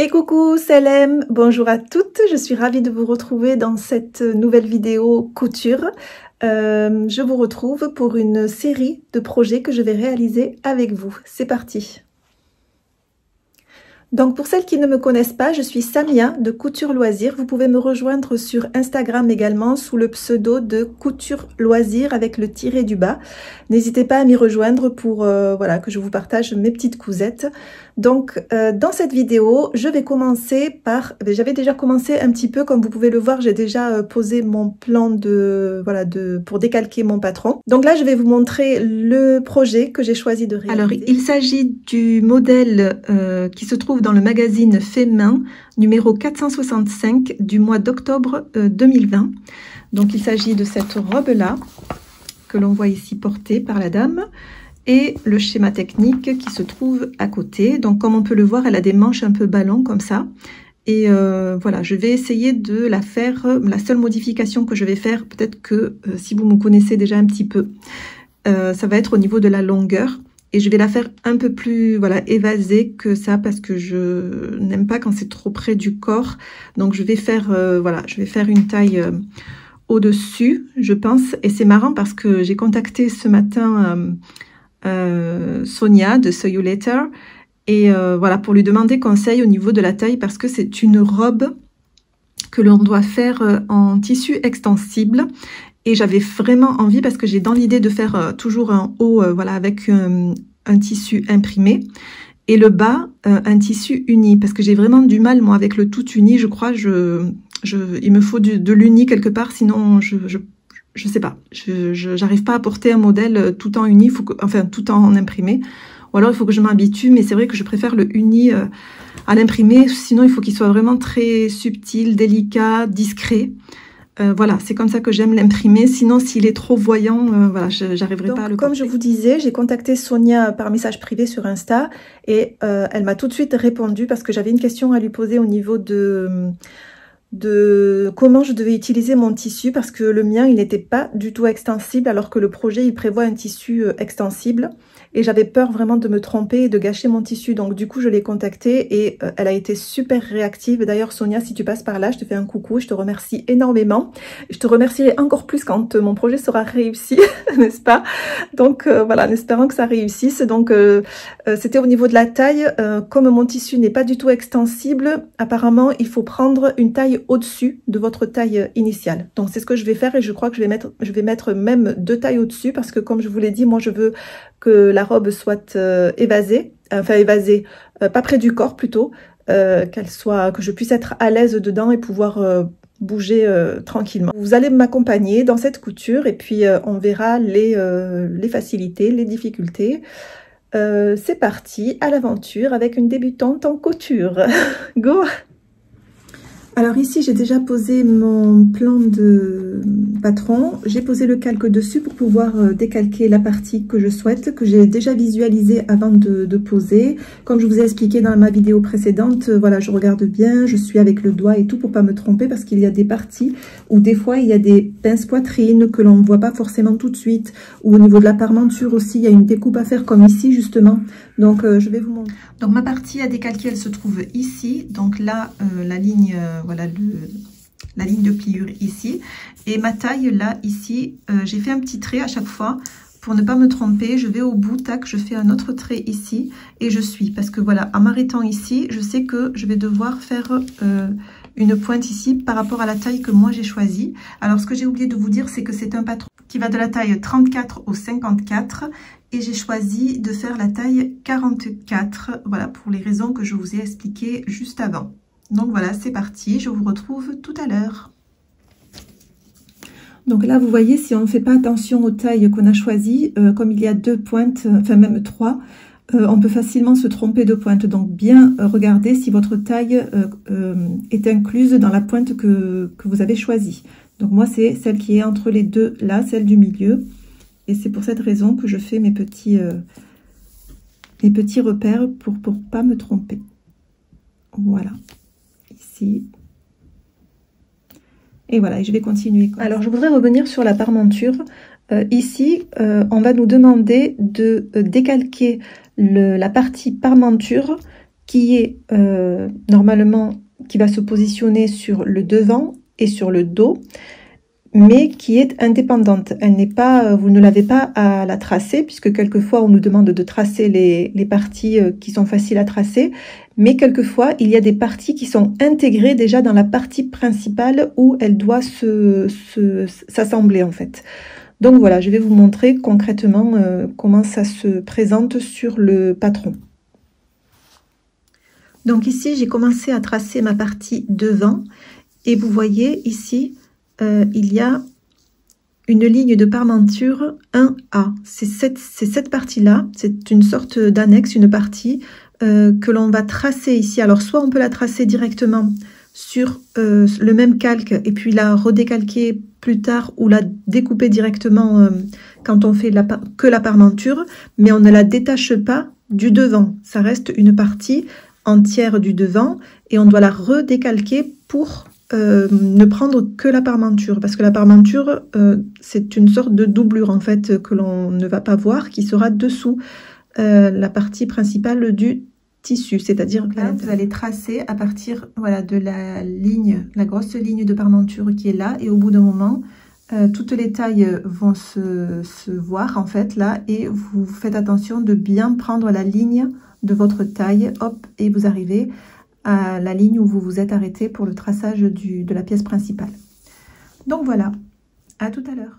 Et coucou, Salem, bonjour à toutes, je suis ravie de vous retrouver dans cette nouvelle vidéo couture. Je vous retrouve pour une série de projets que je vais réaliser avec vous. C'est parti! Donc pour celles qui ne me connaissent pas, je suis Samia de Couture Loisirs. Vous pouvez me rejoindre sur Instagram également sous le pseudo de Couture Loisirs avec le tiré du bas. N'hésitez pas à m'y rejoindre pour voilà, que je vous partage mes petites cousettes. Donc dans cette vidéo, je vais commencer par... J'avais déjà commencé un petit peu, comme vous pouvez le voir, j'ai déjà posé mon plan pour décalquer mon patron. Donc là, je vais vous montrer le projet que j'ai choisi de réaliser. Alors, il s'agit du modèle qui se trouve dans le magazine Fait Main, numéro 465 du mois d'octobre 2020. Donc, il s'agit de cette robe-là, que l'on voit ici portée par la dame, et le schéma technique qui se trouve à côté. Donc, comme on peut le voir, elle a des manches un peu ballon, comme ça. Et voilà, je vais essayer de la faire. La seule modification que je vais faire, peut-être que si vous me connaissez déjà un petit peu, ça va être au niveau de la longueur. Et je vais la faire un peu plus évasée que ça parce que je n'aime pas quand c'est trop près du corps. Donc je vais faire je vais faire une taille au-dessus, je pense. Et c'est marrant parce que j'ai contacté ce matin Sonia de Sew You Later et pour lui demander conseil au niveau de la taille parce que c'est une robe que l'on doit faire en tissu extensible. Et j'avais vraiment envie, parce que j'ai dans l'idée de faire toujours un haut avec un tissu imprimé. Et le bas, un tissu uni. Parce que j'ai vraiment du mal, moi, avec le tout uni. Je crois, il me faut de l'uni quelque part, sinon je sais pas. J'arrive pas à porter un modèle tout en uni, tout en imprimé. Ou alors il faut que je m'habitue, mais c'est vrai que je préfère le uni à l'imprimé. Sinon, il faut qu'il soit vraiment très subtil, délicat, discret. Voilà, c'est comme ça que j'aime l'imprimer. Sinon, s'il est trop voyant, j'arriverai pas à le porter. Comme je vous disais, j'ai contacté Sonia par message privé sur Insta et elle m'a tout de suite répondu parce que j'avais une question à lui poser au niveau de comment je devais utiliser mon tissu parce que le mien, il n'était pas du tout extensible alors que le projet, il prévoit un tissu extensible. Et j'avais peur vraiment de me tromper et de gâcher mon tissu. Donc du coup, je l'ai contactée et elle a été super réactive. D'ailleurs, Sonia, si tu passes par là, je te fais un coucou. Je te remercie énormément. Je te remercierai encore plus quand mon projet sera réussi, n'est-ce pas? Donc voilà, en espérant que ça réussisse. Donc c'était au niveau de la taille. Comme mon tissu n'est pas du tout extensible, apparemment, il faut prendre une taille au-dessus de votre taille initiale. Donc c'est ce que je vais faire et je crois que je vais mettre même 2 tailles au-dessus parce que comme je vous l'ai dit, moi je veux que la robe soit évasée, pas près du corps plutôt, que je puisse être à l'aise dedans et pouvoir bouger tranquillement. Vous allez m'accompagner dans cette couture et puis on verra les facilités, les difficultés. C'est parti à l'aventure avec une débutante en couture. Go! Alors ici, j'ai déjà posé mon plan de patron. J'ai posé le calque dessus pour pouvoir décalquer la partie que je souhaite, que j'ai déjà visualisée avant de poser. Comme je vous ai expliqué dans ma vidéo précédente, voilà, je regarde bien, je suis avec le doigt et tout pour pas me tromper parce qu'il y a des parties où des fois, il y a des pinces poitrines que l'on ne voit pas forcément tout de suite. Ou au niveau de la parmenture aussi, il y a une découpe à faire comme ici justement. Donc, je vais vous montrer. Donc, ma partie à décalquer, elle se trouve ici. Donc là, la ligne... la ligne de pliure ici et ma taille là ici j'ai fait un petit trait à chaque fois pour ne pas me tromper. Je vais au bout, tac, je fais un autre trait ici et je suis parce que voilà, en m'arrêtant ici je sais que je vais devoir faire une pointe ici par rapport à la taille que moi j'ai choisie. Alors ce que j'ai oublié de vous dire, c'est que c'est un patron qui va de la taille 34 au 54 et j'ai choisi de faire la taille 44, voilà, pour les raisons que je vous ai expliquées juste avant. Donc voilà, c'est parti, je vous retrouve tout à l'heure. Donc là, vous voyez, si on ne fait pas attention aux tailles qu'on a choisies, comme il y a 2 pointes, enfin même 3, on peut facilement se tromper de pointe. Donc bien regarder si votre taille est incluse dans la pointe que vous avez choisie. Donc moi, c'est celle qui est entre les deux, là, celle du milieu. Et c'est pour cette raison que je fais mes petits repères pour pas me tromper. Voilà. Ici. Et voilà, et je vais continuer. Alors, je voudrais revenir sur la parmenture. Ici, on va nous demander de décalquer la partie parmenture qui est normalement, qui va se positionner sur le devant et sur le dos, mais qui est indépendante. Elle n'est pas, vous ne l'avez pas à la tracer, puisque quelquefois on nous demande de tracer les parties qui sont faciles à tracer, mais quelquefois il y a des parties qui sont intégrées déjà dans la partie principale où elle doit s'assembler en fait. Donc voilà, je vais vous montrer concrètement comment ça se présente sur le patron. Donc ici, j'ai commencé à tracer ma partie devant et vous voyez ici, il y a une ligne de parmenture 1A. C'est cette partie-là, c'est une sorte d'annexe, une partie que l'on va tracer ici. Alors soit on peut la tracer directement sur le même calque et puis la redécalquer plus tard ou la découper directement quand on fait que la parmenture, mais on ne la détache pas du devant. Ça reste une partie entière du devant et on doit la redécalquer pour ne prendre que la parmenture, parce que la parmenture c'est une sorte de doublure en fait que l'on ne va pas voir, qui sera dessous la partie principale du tissu, c'est-à-dire que là vous allez tracer à partir voilà de la ligne, la grosse ligne de parmenture qui est là, et au bout d'un moment toutes les tailles vont se voir en fait là, et vous faites attention de bien prendre la ligne de votre taille, hop, et vous arrivez à la ligne où vous vous êtes arrêté pour le traçage de la pièce principale. Donc voilà, à tout à l'heure.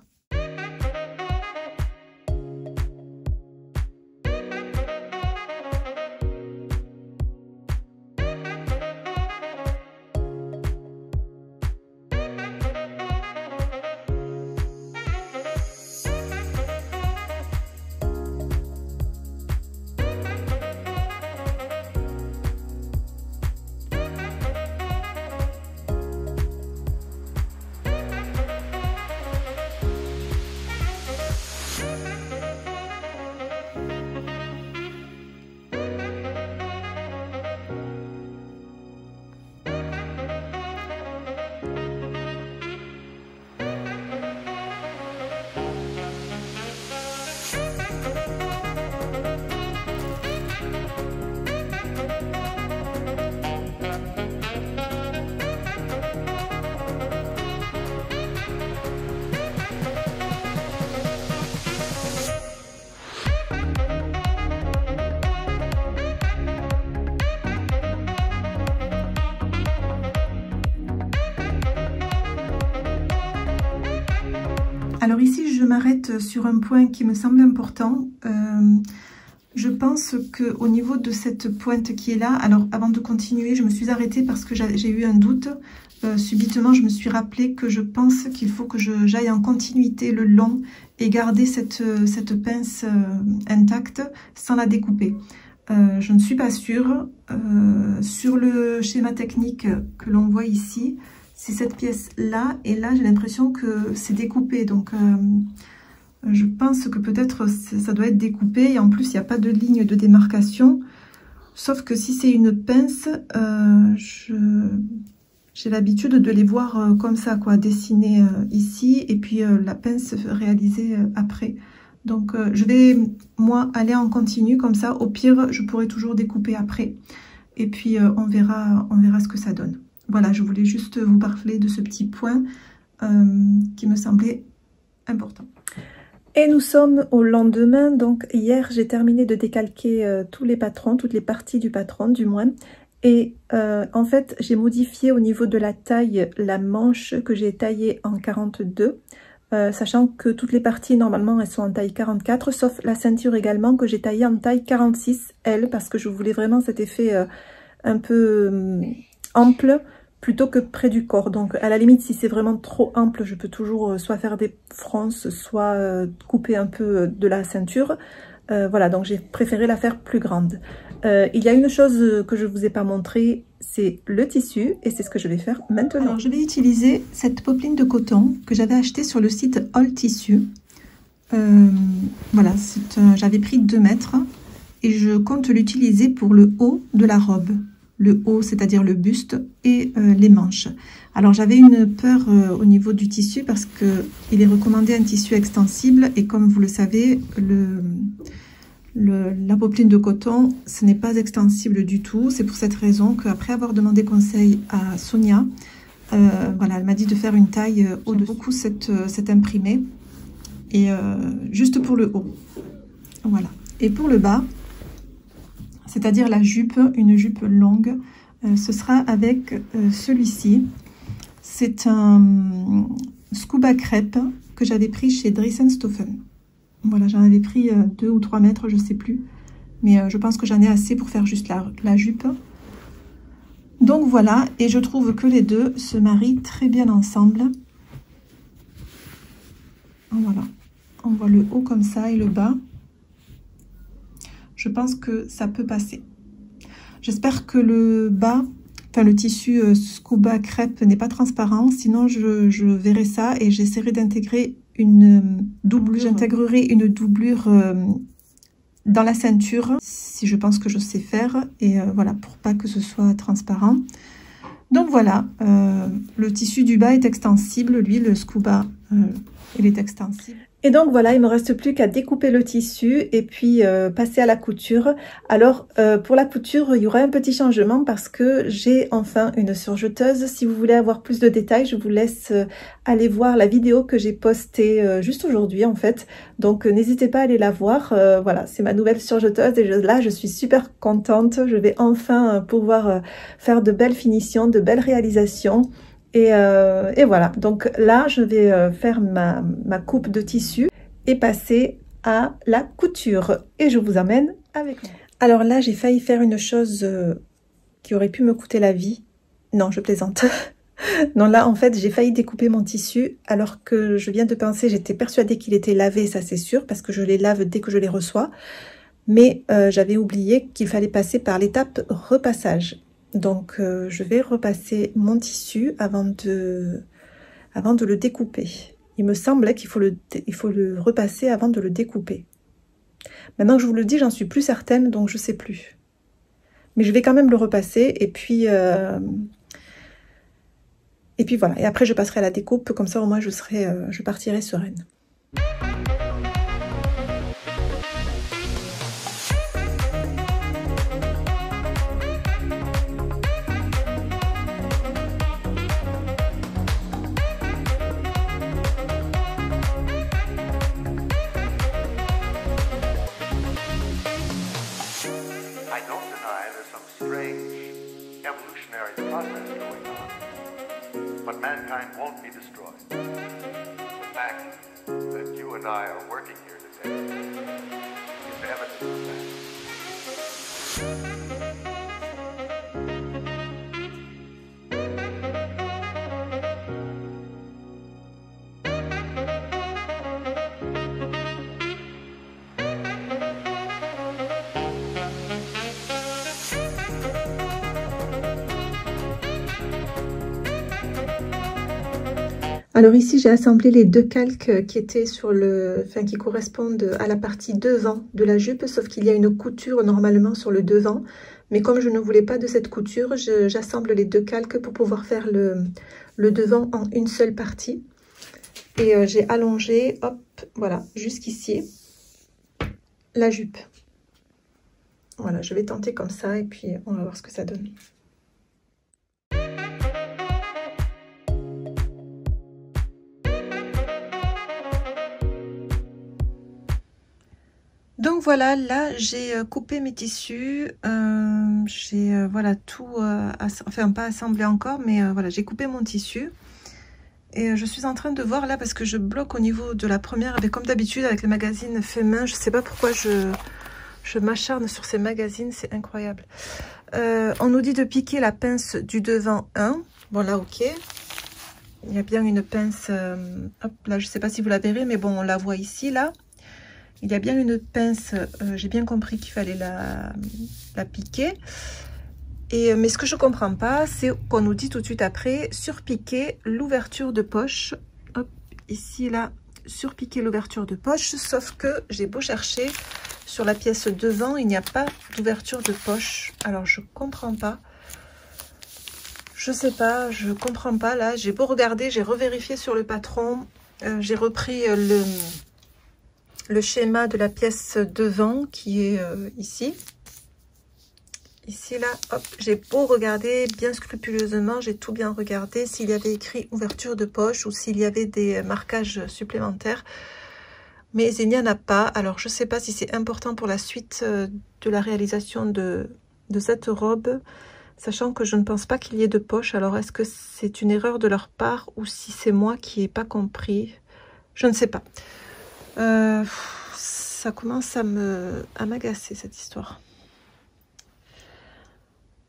Alors ici, je m'arrête sur un point qui me semble important. Je pense qu'au niveau de cette pointe qui est là, alors avant de continuer, je me suis arrêtée parce que j'ai eu un doute. Subitement, je me suis rappelé que je pense qu'il faut que j'aille en continuité le long et garder cette pince intacte sans la découper. Je ne suis pas sûre. Sur le schéma technique que l'on voit ici, c'est cette pièce-là, et là j'ai l'impression que c'est découpé, donc je pense que peut-être ça doit être découpé, et en plus il n'y a pas de ligne de démarcation, sauf que si c'est une pince, j'ai l'habitude de les voir comme ça, quoi, dessinées ici, et puis la pince réalisée après. Donc je vais, moi, aller en continu, comme ça, au pire, je pourrai toujours découper après, et puis on verra ce que ça donne. Voilà, je voulais juste vous parler de ce petit point qui me semblait important. Et nous sommes au lendemain, donc hier j'ai terminé de décalquer tous les patrons, toutes les parties du patron du moins. Et en fait j'ai modifié au niveau de la taille la manche que j'ai taillée en 42. Sachant que toutes les parties normalement elles sont en taille 44, sauf la ceinture également que j'ai taillée en taille 46 elle, parce que je voulais vraiment cet effet un peu ample plutôt que près du corps. Donc à la limite, si c'est vraiment trop ample, je peux toujours soit faire des fronces, soit couper un peu de la ceinture. Voilà, donc j'ai préféré la faire plus grande. Il y a une chose que je ne vous ai pas montré, c'est le tissu, et c'est ce que je vais faire maintenant. Alors je vais utiliser cette popeline de coton que j'avais achetée sur le site All Tissu. Voilà, j'avais pris 2 mètres et je compte l'utiliser pour le haut de la robe. Le haut, c'est-à-dire le buste, et les manches. Alors j'avais une peur au niveau du tissu, parce que il est recommandé un tissu extensible, et comme vous le savez, la popeline de coton, ce n'est pas extensible du tout. C'est pour cette raison qu'après avoir demandé conseil à Sonia, voilà, elle m'a dit de faire une taille au-dessus. J'aime beaucoup cet imprimé. Et juste pour le haut. Voilà. Et pour le bas, c'est-à-dire la jupe, une jupe longue, ce sera avec celui-ci. C'est un scuba crêpe que j'avais pris chez Dries & Stoffen. Voilà, j'en avais pris 2 ou 3 mètres, je ne sais plus. Mais je pense que j'en ai assez pour faire juste la jupe. Donc voilà, et je trouve que les deux se marient très bien ensemble. Voilà, on voit le haut comme ça et le bas. Je pense que ça peut passer. J'espère que le bas, enfin le tissu scuba crêpe n'est pas transparent. Sinon, je verrai ça et j'essaierai d'intégrer une doublure. J'intégrerai une doublure dans la ceinture, si je pense que je sais faire. Et voilà, pour pas que ce soit transparent. Donc voilà, le tissu du bas est extensible. Lui, le scuba, il est extensible. Et donc voilà, il ne me reste plus qu'à découper le tissu et puis passer à la couture. Alors pour la couture, il y aura un petit changement parce que j'ai enfin une surjeteuse. Si vous voulez avoir plus de détails, je vous laisse aller voir la vidéo que j'ai postée juste aujourd'hui en fait. Donc n'hésitez pas à aller la voir. Voilà, c'est ma nouvelle surjeteuse et là je suis super contente. Je vais enfin pouvoir faire de belles finitions, de belles réalisations. Et voilà, donc là je vais faire ma coupe de tissu et passer à la couture et je vous emmène avec moi. Alors là j'ai failli faire une chose qui aurait pu me coûter la vie. Non, je plaisante. Non, là en fait j'ai failli découper mon tissu alors que je viens de penser, j'étais persuadée qu'il était lavé, ça c'est sûr, parce que je les lave dès que je les reçois. Mais j'avais oublié qu'il fallait passer par l'étape repassage. Donc je vais repasser mon tissu avant de le découper. Il me semblait qu'il faut le repasser avant de le découper. Maintenant que je vous le dis, j'en suis plus certaine, donc je sais plus. Mais je vais quand même le repasser et puis voilà. Et après je passerai à la découpe, comme ça au moins je partirai sereine. But mankind won't be destroyed. The fact that you and I are working here today is evidence of that. Alors ici j'ai assemblé les deux calques qui étaient qui correspondent à la partie devant de la jupe, sauf qu'il y a une couture normalement sur le devant, mais comme je ne voulais pas de cette couture, j'assemble les deux calques pour pouvoir faire le devant en une seule partie. Et j'ai allongé, hop, voilà, jusqu'ici la jupe. Voilà, je vais tenter comme ça et puis on va voir ce que ça donne. Donc voilà, là j'ai coupé mes tissus, j'ai voilà tout, enfin pas assemblé encore, mais voilà, j'ai coupé mon tissu. Et je suis en train de voir là parce que je bloque au niveau de la première, avec, comme d'habitude avec les magazines faits main. Je sais pas pourquoi je m'acharne sur ces magazines, c'est incroyable. On nous dit de piquer la pince du devant 1. Bon là ok. Il y a bien une pince, hop là je sais pas si vous la verrez, mais bon on la voit ici là. Il y a bien une pince, j'ai bien compris qu'il fallait la piquer. Mais ce que je ne comprends pas, c'est qu'on nous dit tout de suite après, surpiquer l'ouverture de poche. Hop, ici, là, surpiquer l'ouverture de poche. Sauf que j'ai beau chercher, sur la pièce devant, il n'y a pas d'ouverture de poche. Alors, je ne comprends pas. Je sais pas, je ne comprends pas. Là, j'ai beau regarder, j'ai revérifié sur le patron. J'ai repris le schéma de la pièce devant qui est ici. Ici, là, hop, j'ai beau regarder bien scrupuleusement, j'ai tout bien regardé, s'il y avait écrit ouverture de poche ou s'il y avait des marquages supplémentaires. Mais il n'y en a pas. Alors, je ne sais pas si c'est important pour la suite de la réalisation de cette robe, sachant que je ne pense pas qu'il y ait de poche. Alors, est-ce que c'est une erreur de leur part ou si c'est moi qui n'ai pas compris? Je ne sais pas. Ça commence à m'agacer, cette histoire.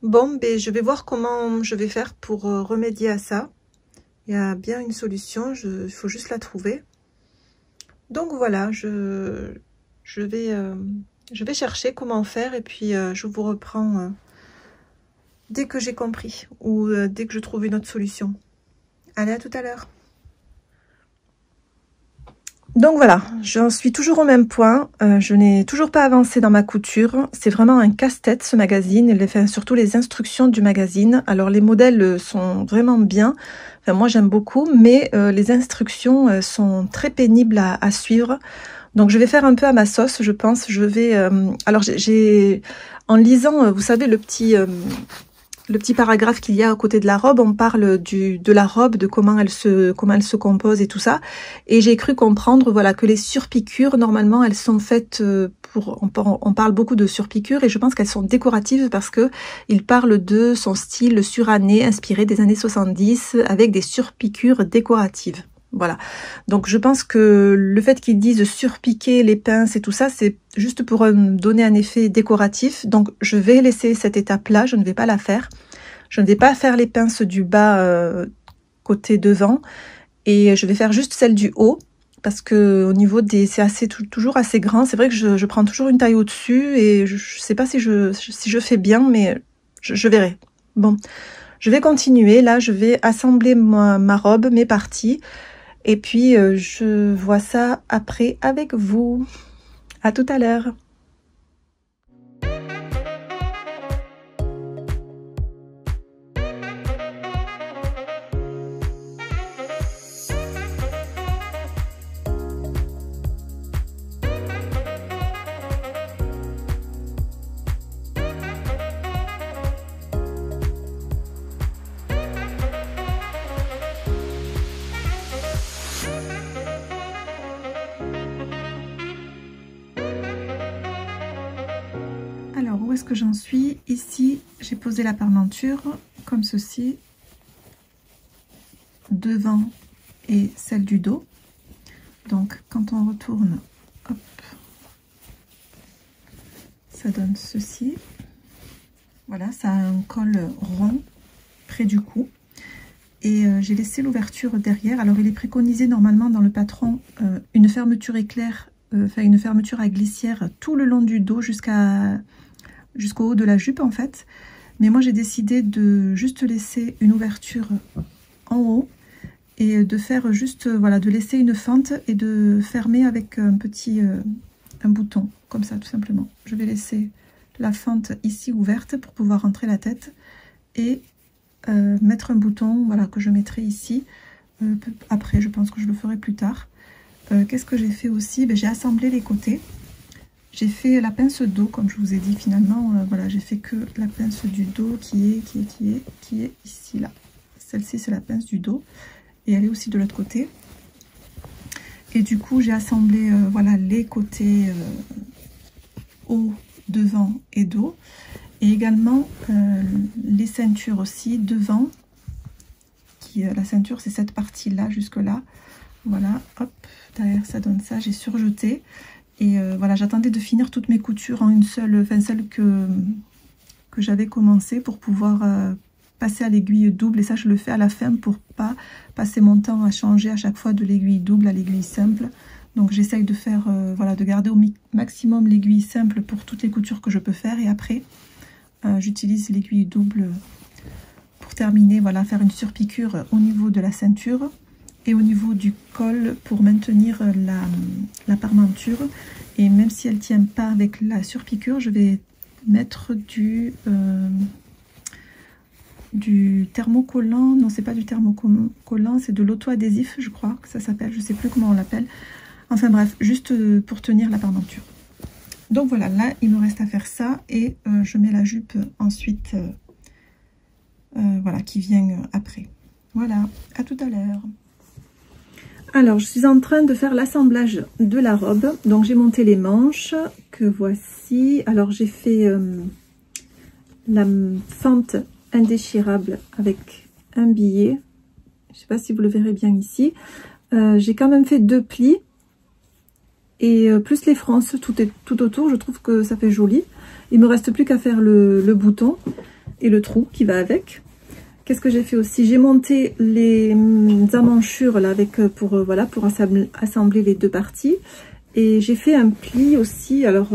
Bon, ben, je vais voir comment je vais faire pour remédier à ça. Il y a bien une solution, il faut juste la trouver. Donc voilà, je vais chercher comment faire et puis je vous reprends dès que j'ai compris ou dès que je trouve une autre solution. Allez, à tout à l'heure. Donc voilà, j'en suis toujours au même point, je n'ai toujours pas avancé dans ma couture, c'est vraiment un casse-tête ce magazine, enfin, surtout les instructions du magazine. Alors les modèles sont vraiment bien, enfin, moi j'aime beaucoup, mais les instructions sont très pénibles à suivre. Donc je vais faire un peu à ma sauce, je pense. Je vais, alors j'ai, en lisant, vous savez, le petit paragraphe qu'il y a à côté de la robe, on parle de la robe, de comment elle se compose et tout ça. Et j'ai cru comprendre, voilà, que les surpiqûres, normalement, elles sont faites on parle beaucoup de surpiqûres et je pense qu'elles sont décoratives parce que il parle de son style suranné, inspiré des années 70, avec des surpiqûres décoratives. Voilà, donc je pense que le fait qu'ils disent surpiquer les pinces et tout ça, c'est juste pour donner un effet décoratif. Donc je vais laisser cette étape-là, je ne vais pas la faire. Je ne vais pas faire les pinces du bas côté devant et je vais faire juste celle du haut parce que au niveau des, c'est toujours assez grand. C'est vrai que je prends toujours une taille au-dessus et je ne sais pas si je fais bien, mais je verrai. Bon, je vais continuer. Là, je vais assembler ma robe, mes parties. Et puis, je vois ça après avec vous. À tout à l'heure. Alors, où est-ce que j'en suis? Ici, j'ai posé la parmenture comme ceci, devant et celle du dos. Donc, quand on retourne, hop, ça donne ceci. Voilà, ça a un col rond près du cou. Et j'ai laissé l'ouverture derrière. Alors, il est préconisé normalement dans le patron une fermeture éclair, enfin une fermeture à glissière tout le long du dos jusqu'au haut de la jupe en fait. Mais moi j'ai décidé de juste laisser une ouverture en haut et de faire juste, voilà, de laisser une fente et de fermer avec un petit un bouton, comme ça tout simplement. Je vais laisser la fente ici ouverte pour pouvoir rentrer la tête et mettre un bouton, voilà, que je mettrai ici. Après, je pense que je le ferai plus tard. Qu'est-ce que j'ai fait aussi? Ben, j'ai assemblé les côtés. J'ai fait la pince dos, comme je vous ai dit, finalement, voilà, j'ai fait que la pince du dos qui est ici, là. Celle-ci, c'est la pince du dos, et elle est aussi de l'autre côté. Et du coup, j'ai assemblé, voilà, les côtés haut, devant et dos, et également les ceintures aussi, devant, la ceinture, c'est cette partie-là, jusque-là. Voilà, hop, derrière, ça donne ça, j'ai surjeté. Et voilà, j'attendais de finir toutes mes coutures en une seule, enfin celle que j'avais commencé pour pouvoir passer à l'aiguille double. Et ça, je le fais à la fin pour pas passer mon temps à changer à chaque fois de l'aiguille double à l'aiguille simple. Donc j'essaye de faire, voilà, de garder au maximum l'aiguille simple pour toutes les coutures que je peux faire. Et après, j'utilise l'aiguille double pour terminer, voilà, faire une surpiqûre au niveau de la ceinture. Et au niveau du col pour maintenir la parmenture. Et même si elle ne tient pas avec la surpiqûre, je vais mettre du thermocollant. Non, c'est pas du thermocollant, c'est de l'auto-adhésif, je crois que ça s'appelle. Je ne sais plus comment on l'appelle. Enfin bref, juste pour tenir la parmenture. Donc voilà, là il me reste à faire ça et je mets la jupe ensuite, voilà, qui vient après. Voilà, à tout à l'heure. Alors je suis en train de faire l'assemblage de la robe. Donc j'ai monté les manches que voici. Alors j'ai fait la fente indéchirable avec un billet. Je ne sais pas si vous le verrez bien ici. J'ai quand même fait 2 plis. Et plus les frances tout autour, je trouve que ça fait joli. Il me reste plus qu'à faire le bouton et le trou qui va avec. Qu'est-ce que j'ai fait aussi? J'ai monté les emmanchures là avec voilà, pour assembler les 2 parties. Et j'ai fait un pli aussi. Alors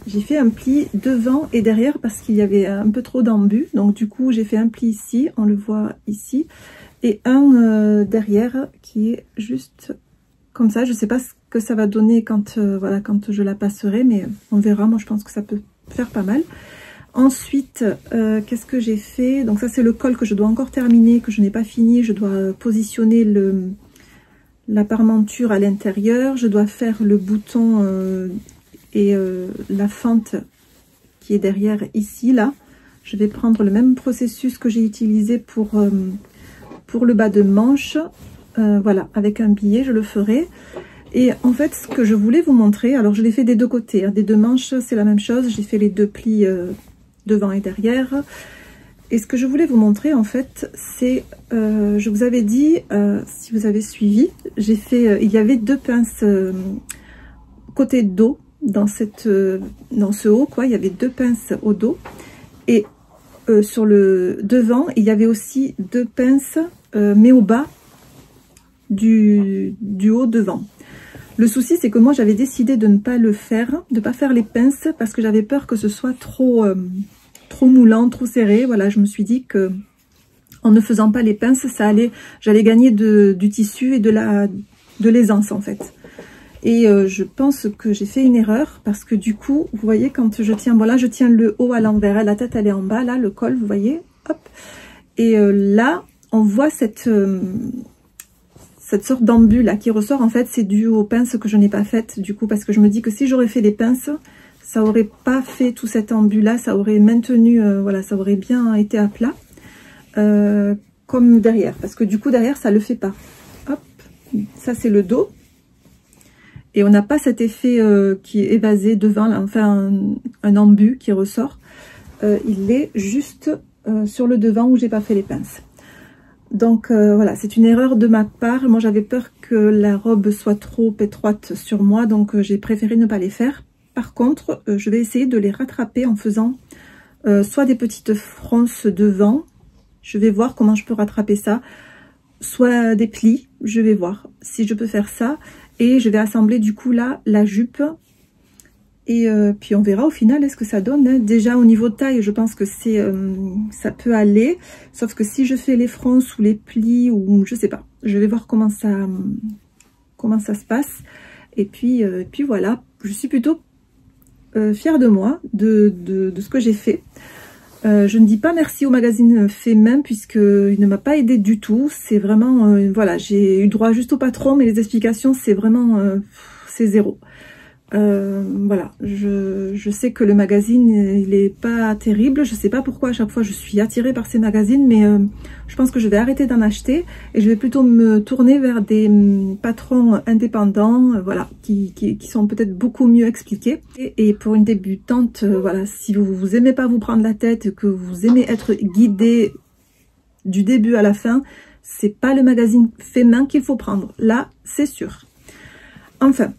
j'ai fait un pli devant et derrière parce qu'il y avait un peu trop d'embus. Donc du coup j'ai fait un pli ici, on le voit ici, et un derrière qui est juste comme ça. Je sais pas ce que ça va donner quand voilà, quand je la passerai, mais on verra. Moi je pense que ça peut faire pas mal. Ensuite qu'est-ce que j'ai fait? Donc ça c'est le col que je dois encore terminer, que je n'ai pas fini. Je dois positionner la parmenture à l'intérieur. Je dois faire le bouton et la fente qui est derrière ici là. Je vais prendre le même processus que j'ai utilisé pour le bas de manche. Voilà, avec un billet je le ferai. Et en fait ce que je voulais vous montrer, alors je l'ai fait des 2 côtés, hein, des 2 manches c'est la même chose. J'ai fait les 2 plis devant et derrière. Et ce que je voulais vous montrer en fait, c'est je vous avais dit, si vous avez suivi, j'ai fait il y avait 2 pinces côté dos dans ce haut quoi. Il y avait 2 pinces au dos, et sur le devant il y avait aussi 2 pinces mais au bas du haut devant. Le souci c'est que moi j'avais décidé de ne pas le faire, de pas faire les pinces, parce que j'avais peur que ce soit trop moulant, trop serré. Voilà, je me suis dit que en ne faisant pas les pinces, j'allais gagner du tissu et de l'aisance en fait. Et je pense que j'ai fait une erreur, parce que du coup, vous voyez, quand je tiens, voilà, je tiens le haut à l'envers, la tête elle est en bas, là, le col, vous voyez, hop. Et là, on voit cette sorte d'embu là qui ressort. En fait, c'est dû aux pinces que je n'ai pas faites, du coup, parce que je me dis que si j'aurais fait les pinces, ça aurait pas fait tout cet embu là, ça aurait maintenu, voilà, ça aurait bien été à plat, comme derrière, parce que du coup derrière ça le fait pas. Hop, ça c'est le dos, et on n'a pas cet effet qui est évasé devant là, enfin un embu qui ressort. Il est juste sur le devant où j'ai pas fait les pinces. Donc voilà, c'est une erreur de ma part. Moi j'avais peur que la robe soit trop étroite sur moi, donc j'ai préféré ne pas les faire. Par contre, je vais essayer de les rattraper en faisant soit des petites fronces devant. Je vais voir comment je peux rattraper ça. Soit des plis, je vais voir si je peux faire ça. Et je vais assembler du coup là la jupe. Et puis on verra au final est-ce que ça donne. Hein. Déjà au niveau de taille, je pense que ça peut aller. Sauf que si je fais les fronces ou les plis, ou je sais pas. Je vais voir comment ça se passe. Et puis voilà, je suis plutôt fière de moi, de ce que j'ai fait. Je ne dis pas merci au magazine Fait Main, puisqu'il ne m'a pas aidé du tout. C'est vraiment, voilà, j'ai eu droit juste au patron, mais les explications, c'est vraiment, c'est zéro. Voilà, je sais que le magazine, il est pas terrible. Je sais pas pourquoi à chaque fois je suis attirée par ces magazines, mais je pense que je vais arrêter d'en acheter et je vais plutôt me tourner vers des patrons indépendants, voilà, qui sont peut-être beaucoup mieux expliqués. Et pour une débutante, voilà, si vous aimez pas vous prendre la tête, que vous aimez être guidée du début à la fin, c'est pas le magazine Fait Main qu'il faut prendre. Là, c'est sûr. Enfin.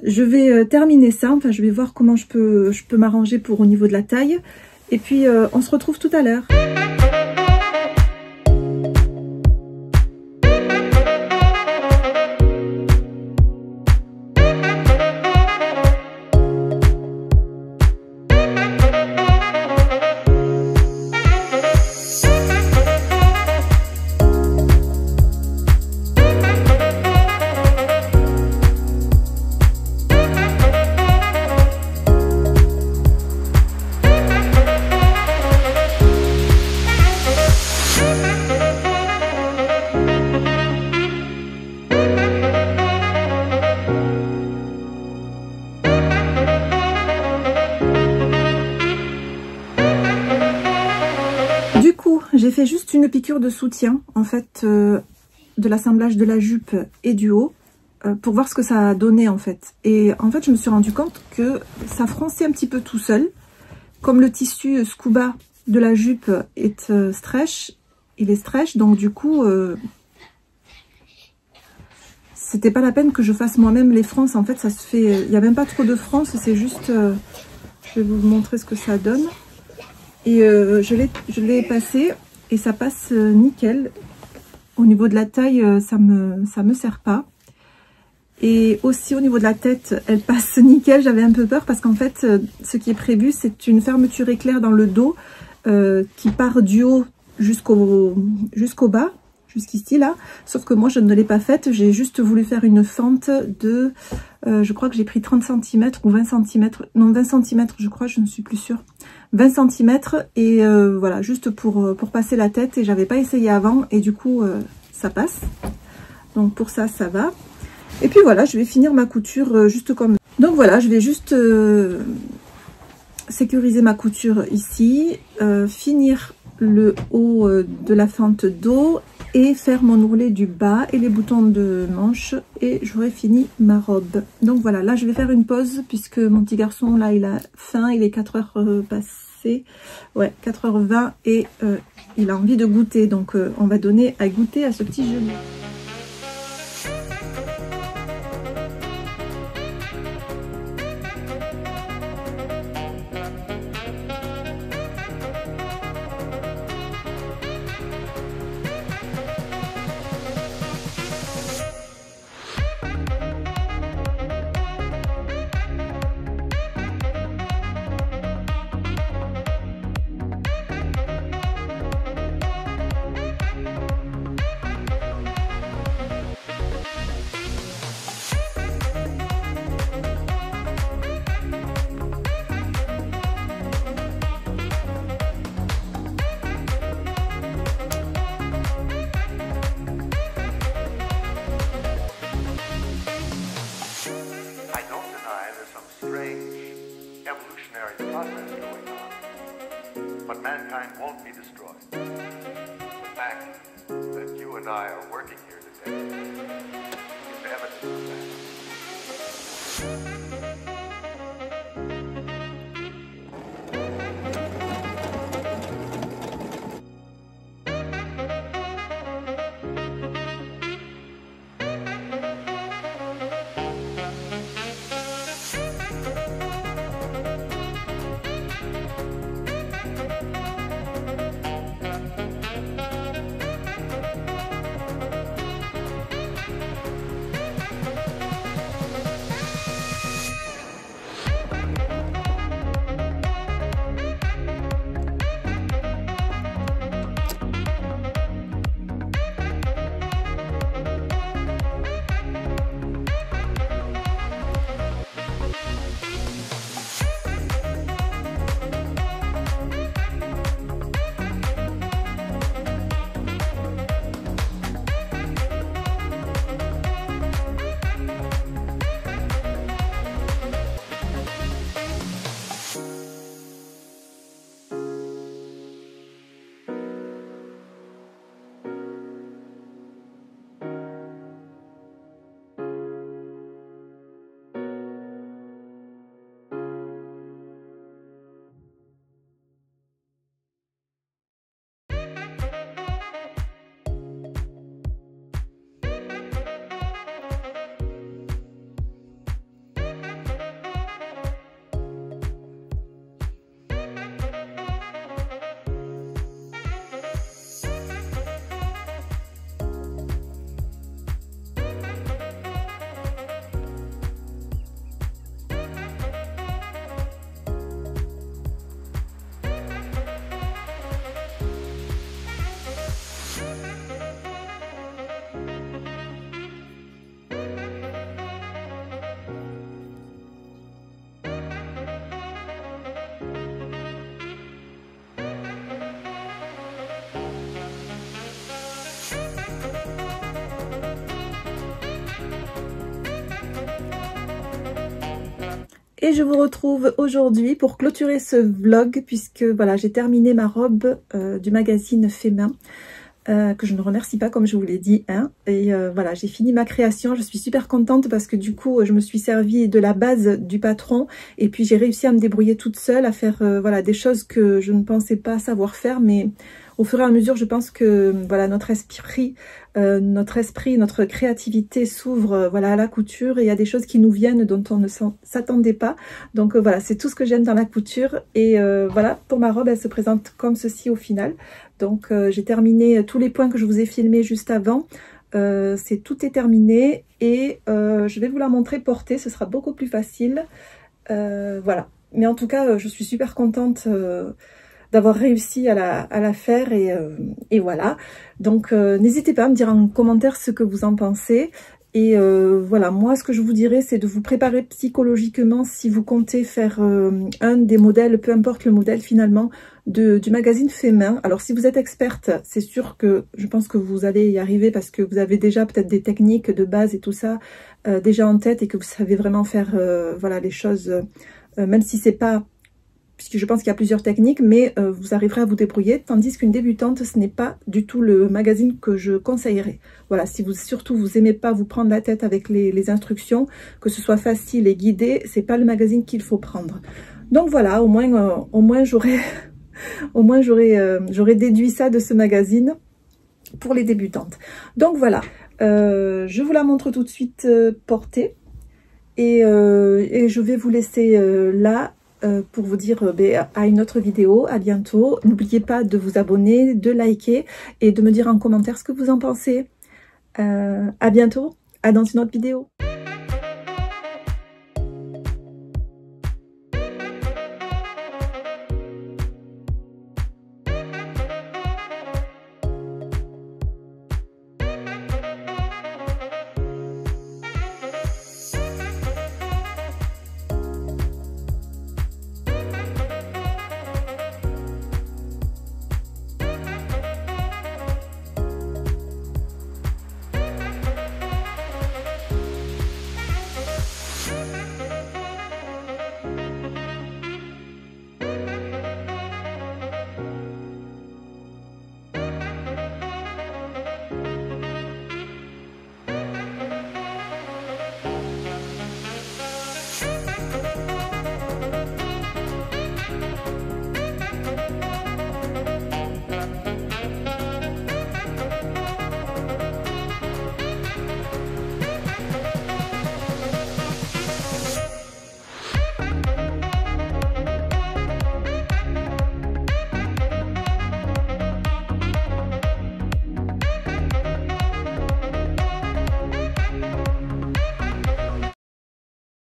Je vais terminer ça, enfin je vais voir comment je peux m'arranger pour au niveau de la taille. Et puis on se retrouve tout à l'heure. fait juste une piqûre de soutien, en fait, de l'assemblage de la jupe et du haut, pour voir ce que ça a donné, en fait. Et en fait, je me suis rendu compte que ça fronçait un petit peu tout seul. Comme le tissu scuba de la jupe est stretch, il est stretch, donc du coup, c'était pas la peine que je fasse moi-même les fronces. En fait, ça se fait, il n'y a même pas trop de fronces, c'est juste, je vais vous montrer ce que ça donne. Et je l'ai passé et ça passe nickel. Au niveau de la taille, ça me sert pas. Et aussi au niveau de la tête, elle passe nickel. J'avais un peu peur parce qu'en fait, ce qui est prévu, c'est une fermeture éclair dans le dos qui part du haut jusqu'au bas, jusqu'ici là. Sauf que moi, je ne l'ai pas faite. J'ai juste voulu faire une fente de, je crois que j'ai pris 30 cm ou 20 cm. Non, 20 cm, je crois, je ne suis plus sûre. 20 cm et voilà, juste pour passer la tête. Et j'avais pas essayé avant et du coup, ça passe. Donc pour ça, ça va. Et puis voilà, je vais finir ma couture juste comme... Donc voilà, je vais juste sécuriser ma couture ici, finir le haut de la fente dos et faire mon ourlet du bas et les boutons de manche et j'aurai fini ma robe. Donc voilà, là je vais faire une pause puisque mon petit garçon là il a faim, il est 4h passé, ouais 4h20 et il a envie de goûter, donc on va donner à goûter à ce petit genou. Process going on, but mankind won't be destroyed. The fact that you and I are working here today is evidence of that. Et je vous retrouve aujourd'hui pour clôturer ce vlog puisque voilà, j'ai terminé ma robe du magazine Fémin. Que je ne remercie pas comme je vous l'ai dit, hein. Et voilà, j'ai fini ma création, je suis super contente parce que du coup je me suis servi de la base du patron et puis j'ai réussi à me débrouiller toute seule, à faire voilà, des choses que je ne pensais pas savoir faire, mais au fur et à mesure je pense que voilà, notre esprit, notre créativité s'ouvre voilà, à la couture et il y a des choses qui nous viennent dont on ne s'attendait pas. Donc voilà, c'est tout ce que j'aime dans la couture et voilà, pour ma robe elle se présente comme ceci au final. Donc j'ai terminé tous les points que je vous ai filmés juste avant, tout est terminé et je vais vous la montrer portée, ce sera beaucoup plus facile, voilà. Mais en tout cas je suis super contente d'avoir réussi à la faire et voilà. Donc n'hésitez pas à me dire en commentaire ce que vous en pensez. Et voilà, moi ce que je vous dirais c'est de vous préparer psychologiquement si vous comptez faire un des modèles, peu importe le modèle finalement, du magazine Fémin. Alors si vous êtes experte, c'est sûr que je pense que vous allez y arriver parce que vous avez déjà peut-être des techniques de base et tout ça déjà en tête et que vous savez vraiment faire voilà, les choses, même si c'est pas... puisque je pense qu'il y a plusieurs techniques, mais vous arriverez à vous débrouiller, tandis qu'une débutante, ce n'est pas du tout le magazine que je conseillerais. Voilà, si vous surtout vous aimez pas vous prendre la tête avec les instructions, que ce soit facile et guidé, c'est pas le magazine qu'il faut prendre. Donc voilà, au moins j'aurais j'aurais déduit ça de ce magazine pour les débutantes. Donc voilà, je vous la montre tout de suite portée et je vais vous laisser là. Pour vous dire à une autre vidéo, à bientôt. N'oubliez pas de vous abonner, de liker et de me dire en commentaire ce que vous en pensez. À bientôt, dans une autre vidéo.